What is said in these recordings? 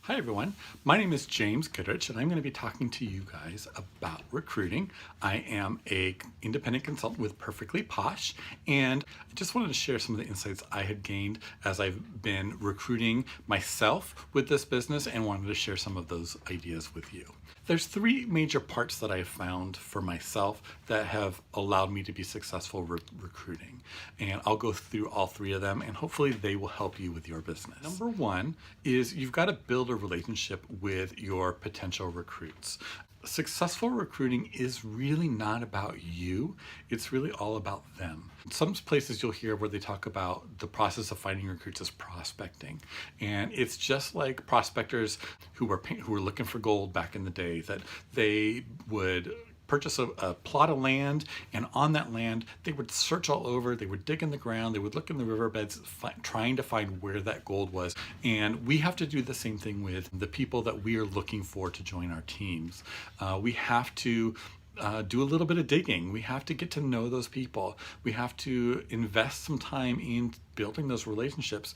Hi everyone, my name is James Goodrich and I'm going to be talking to you guys about recruiting. I am a independent consultant with Perfectly Posh, and I just wanted to share some of the insights I had gained as I've been recruiting myself with this business and wanted to share some of those ideas with you. There's three major parts that I have found for myself that have allowed me to be successful recruiting. And I'll go through all three of them and hopefully they will help you with your business. Number one is you've got to build a relationship with your potential recruits. Successful recruiting is really not about you, it's really all about them. Some places you'll hear where they talk about the process of finding recruits as prospecting, and it's just like prospectors who were looking for gold back in the day, that they would purchase a plot of land, and on that land they would search all over, they would dig in the ground, they would look in the riverbeds trying to find where that gold was. And we have to do the same thing with the people that we are looking for to join our teams. We have to do a little bit of digging. We have to get to know those people. We have to invest some time in building those relationships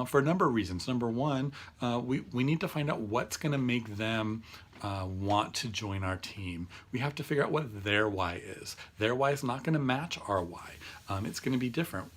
for a number of reasons. Number one, we need to find out what's going to make them want to join our team. We have to figure out what their why is. Their why is not going to match our why. It's going to be different.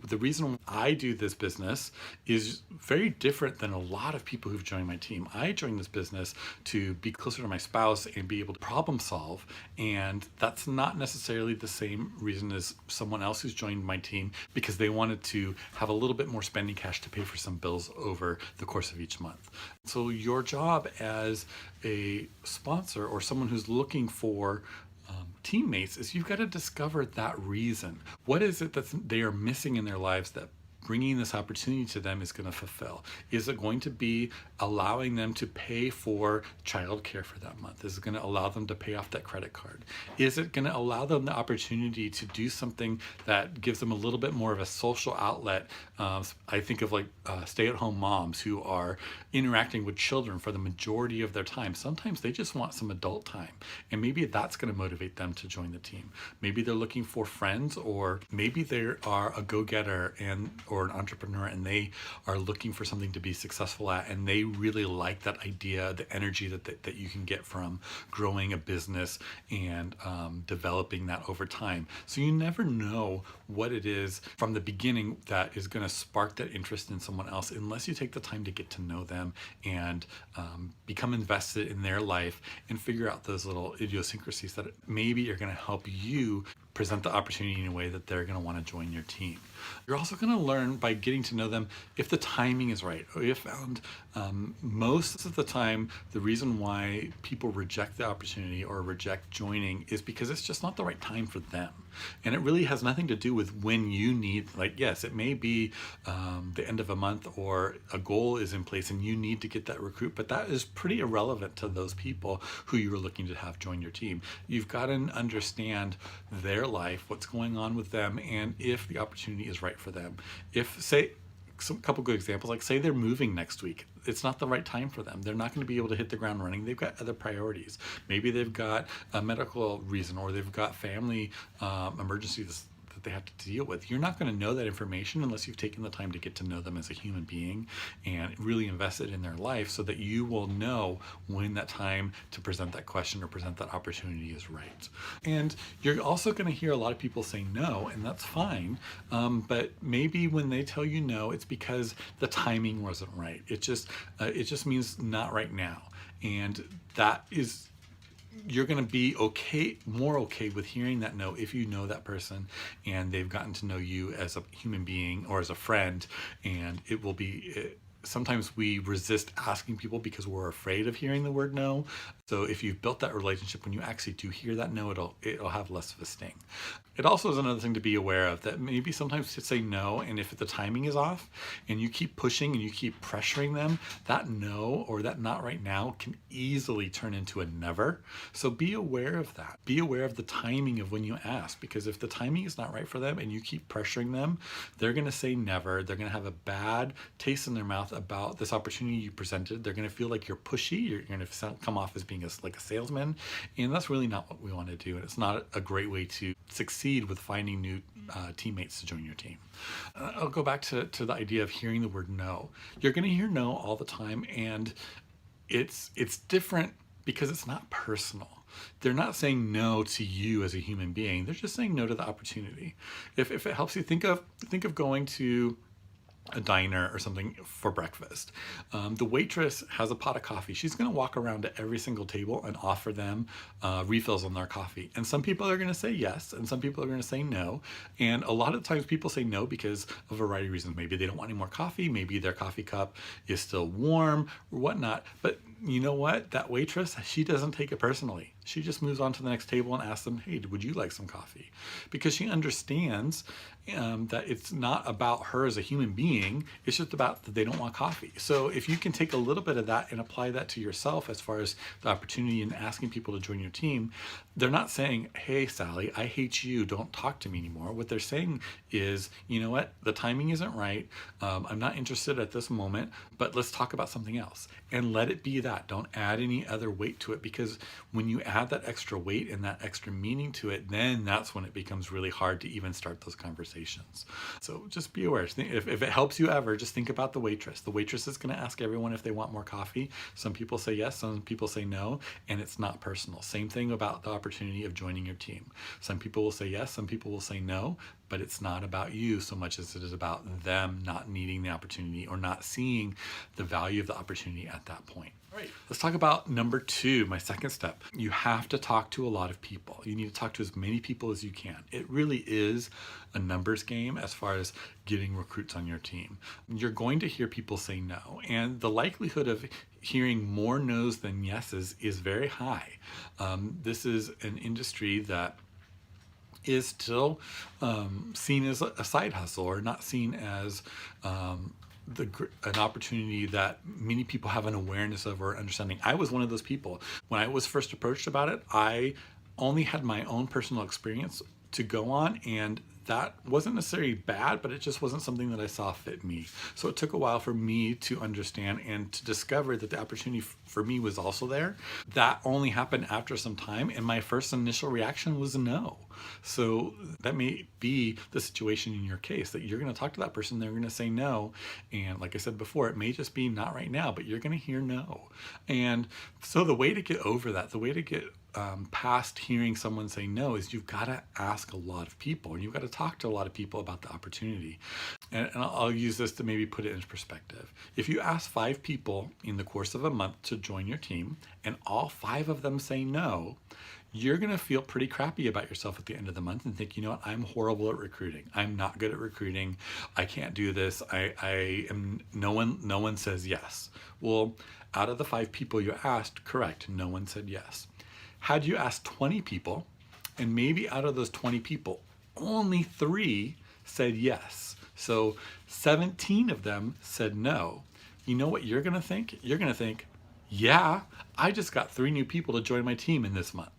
The reason I do this business is very different than a lot of people who've joined my team. I joined this business to be closer to my spouse and be able to problem solve, and that's not necessarily the same reason as someone else who's joined my team because they wanted to have a little bit more spending cash to pay for some bills over the course of each month. So your job as a sponsor or someone who's looking for teammates is you've got to discover that reason. What is it that they are missing in their lives that bringing this opportunity to them is going to fulfill? Is it going to be allowing them to pay for childcare for that month? Is it going to allow them to pay off that credit card? Is it going to allow them the opportunity to do something that gives them a little bit more of a social outlet? I think of like stay-at-home moms who are interacting with children for the majority of their time. Sometimes they just want some adult time, and maybe that's going to motivate them to join the team. Maybe they're looking for friends, or maybe they are a go-getter or an entrepreneur and they are looking for something to be successful at, and they really like that idea, the energy that you can get from growing a business and developing that over time. So you never know what it is from the beginning that is going to spark that interest in someone else unless you take the time to get to know them and become invested in their life and figure out those little idiosyncrasies that maybe are going to help you present the opportunity in a way that they're going to want to join your team. You're also going to learn by getting to know them if the timing is right. We have found most of the time the reason why people reject the opportunity or reject joining is because it's just not the right time for them. And it really has nothing to do with when you need, like, yes, it may be the end of a month or a goal is in place and you need to get that recruit, but that is pretty irrelevant to those people who you're looking to have join your team. You've got to understand their life, what's going on with them, and if the opportunity is right for them. If, say, a couple good examples, like say they're moving next week, it's not the right time for them. They're not going to be able to hit the ground running. They've got other priorities. Maybe they've got a medical reason, or they've got family emergencies that they have to deal with. You're not going to know that information unless you've taken the time to get to know them as a human being and really invested in their life, so that you will know when that time to present that question or present that opportunity is right. And you're also going to hear a lot of people say no, and that's fine. But maybe when they tell you no, it's because the timing wasn't right. It just means not right now. And that is, you're going to be more okay with hearing that no if you know that person and they've gotten to know you as a human being or as a friend. And it will be, sometimes we resist asking people because we're afraid of hearing the word no. So if you've built that relationship, when you actually do hear that no, it'll have less of a sting. It also is another thing to be aware of, that maybe sometimes to say no, and if the timing is off and you keep pushing and you keep pressuring them, that no or that not right now can easily turn into a never. So be aware of that. Be aware of the timing of when you ask, because if the timing is not right for them and you keep pressuring them, they're going to say never. They're going to have a bad taste in their mouth about this opportunity you presented. They're going to feel like you're pushy. You're going to come off as being like a salesman, and that's really not what we want to do. And it's not a great way to succeed with finding new teammates to join your team. I'll go back to the idea of hearing the word no. You're going to hear no all the time, and it's different because it's not personal. They're not saying no to you as a human being. They're just saying no to the opportunity. If it helps you, think of going to a diner or something for breakfast. The waitress has a pot of coffee. She's going to walk around to every single table and offer them refills on their coffee. And some people are going to say yes, and some people are going to say no. And a lot of times people say no because of a variety of reasons. Maybe they don't want any more coffee. Maybe their coffee cup is still warm or whatnot. But you know what? That waitress, she doesn't take it personally. She just moves on to the next table and asks them, hey, would you like some coffee? Because she understands that it's not about her as a human being. It's just about that they don't want coffee. So if you can take a little bit of that and apply that to yourself as far as the opportunity and asking people to join your team, they're not saying, hey, Sally, I hate you. Don't talk to me anymore. What they're saying is, you know what? The timing isn't right. I'm not interested at this moment, but let's talk about something else. And let it be that. Don't add any other weight to it, because when you add that extra weight and that extra meaning to it, then that's when it becomes really hard to even start those conversations. So just be aware. If it helps you ever, just think about the waitress. The waitress is going to ask everyone if they want more coffee. Some people say yes, some people say no, and it's not personal. Same thing about the opportunity of joining your team. Some people will say yes, some people will say no, but it's not about you so much as it is about them not needing the opportunity or not seeing the value of the opportunity at that point. All right, let's talk about number 2, my second step. You have to talk to a lot of people. You need to talk to as many people as you can. It really is a numbers game as far as getting recruits on your team. You're going to hear people say no, and the likelihood of hearing more no's than yeses is very high. This is an industry that is still seen as a side hustle, or not seen as an opportunity that many people have an awareness of or understanding. I was one of those people. When I was first approached about it, I only had my own personal experience to go on, and that wasn't necessarily bad, but it just wasn't something that I saw fit me. So it took a while for me to understand and to discover that the opportunity for me was also there. That only happened after some time, and my first initial reaction was no. So that may be the situation in your case, that you're going to talk to that person, they're going to say no. And like I said before, it may just be not right now, but you're going to hear no. And so the way to get over that, the way to get past hearing someone say no, is you've got to ask a lot of people, and you've got to talk to a lot of people about the opportunity. And I'll use this to maybe put it into perspective. If you ask 5 people in the course of a month to join your team, and all 5 of them say no, you're going to feel pretty crappy about yourself at the end of the month and think, you know what, I'm horrible at recruiting. I'm not good at recruiting. I can't do this. I am, no one says yes. Well, out of the 5 people you asked, correct, no one said yes. Had you asked 20 people, and maybe out of those 20 people, only 3 said yes. So 17 of them said no. You know what you're going to think? You're going to think, yeah, I just got 3 new people to join my team in this month.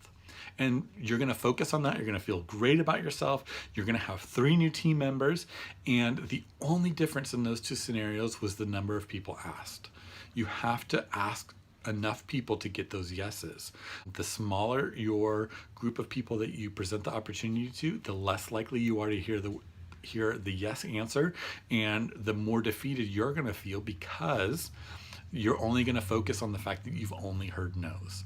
And you're going to focus on that. You're going to feel great about yourself. You're going to have 3 new team members. And the only difference in those 2 scenarios was the number of people asked. You have to ask enough people to get those yeses. The smaller your group of people that you present the opportunity to, the less likely you are to hear the yes answer, and the more defeated you're going to feel, because you're only going to focus on the fact that you've only heard no's.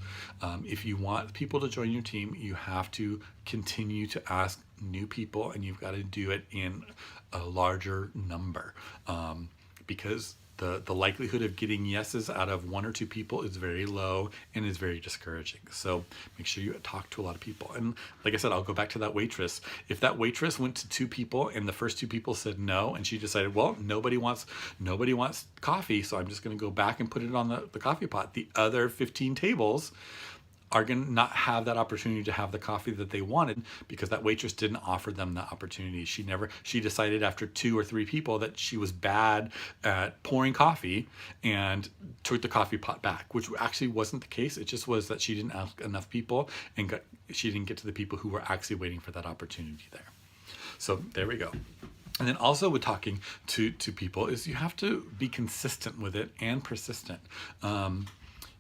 If you want people to join your team, you have to continue to ask new people, and you've got to do it in a larger number, because the likelihood of getting yeses out of 1 or 2 people is very low and is very discouraging. So make sure you talk to a lot of people. And like I said, I'll go back to that waitress. If that waitress went to 2 people and the first 2 people said no, and she decided, well, nobody wants coffee, so I'm just going to go back and put it on the coffee pot, the other 15 tables are going to not have that opportunity to have the coffee that they wanted, because that waitress didn't offer them that opportunity. She decided after 2 or 3 people that she was bad at pouring coffee and took the coffee pot back, which actually wasn't the case. It just was that she didn't ask enough people, and she didn't get to the people who were actually waiting for that opportunity there. So there we go. And then also with talking to people is you have to be consistent with it and persistent.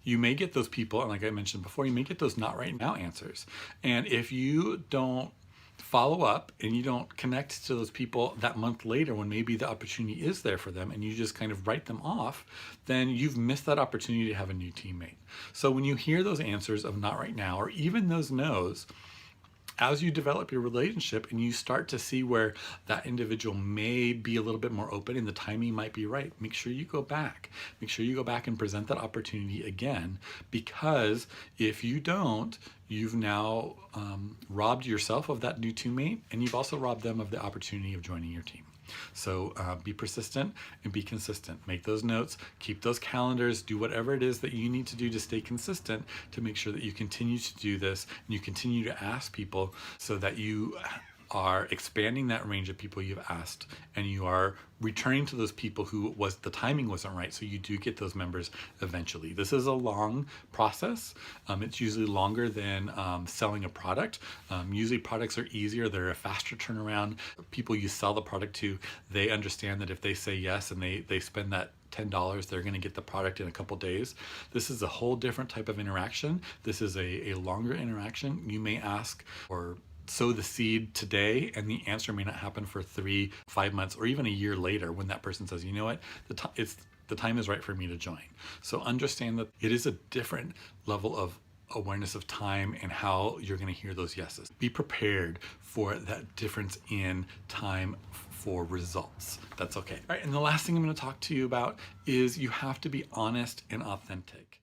You may get those people, and like I mentioned before, you may get those not right now answers. And if you don't follow up and you don't connect to those people that month later when maybe the opportunity is there for them and you just kind of write them off, then you've missed that opportunity to have a new teammate. So when you hear those answers of not right now, or even those no's, as you develop your relationship and you start to see where that individual may be a little bit more open and the timing might be right, make sure you go back. Make sure you go back and present that opportunity again, because if you don't, you've now robbed yourself of that new teammate, and you've also robbed them of the opportunity of joining your team. So be persistent and be consistent. Make those notes, keep those calendars, do whatever it is that you need to do to stay consistent, to make sure that you continue to do this and you continue to ask people, so that you are expanding that range of people you've asked, and you are returning to those people who the timing wasn't right, so you do get those members eventually. This is a long process. It's usually longer than selling a product. Usually products are easier, they're a faster turnaround. People you sell the product to, they understand that if they say yes and they spend that $10, they're going to get the product in a couple days. This is a whole different type of interaction. This is a longer interaction. You may ask or sow the seed today, and the answer may not happen for 3-5 months or even a year later, when that person says, you know what, the time is right for me to join. So understand that it is a different level of awareness of time and how you're going to hear those yeses. Be prepared for that difference in time for results. That's okay. All right, and the last thing I'm going to talk to you about is you have to be honest and authentic.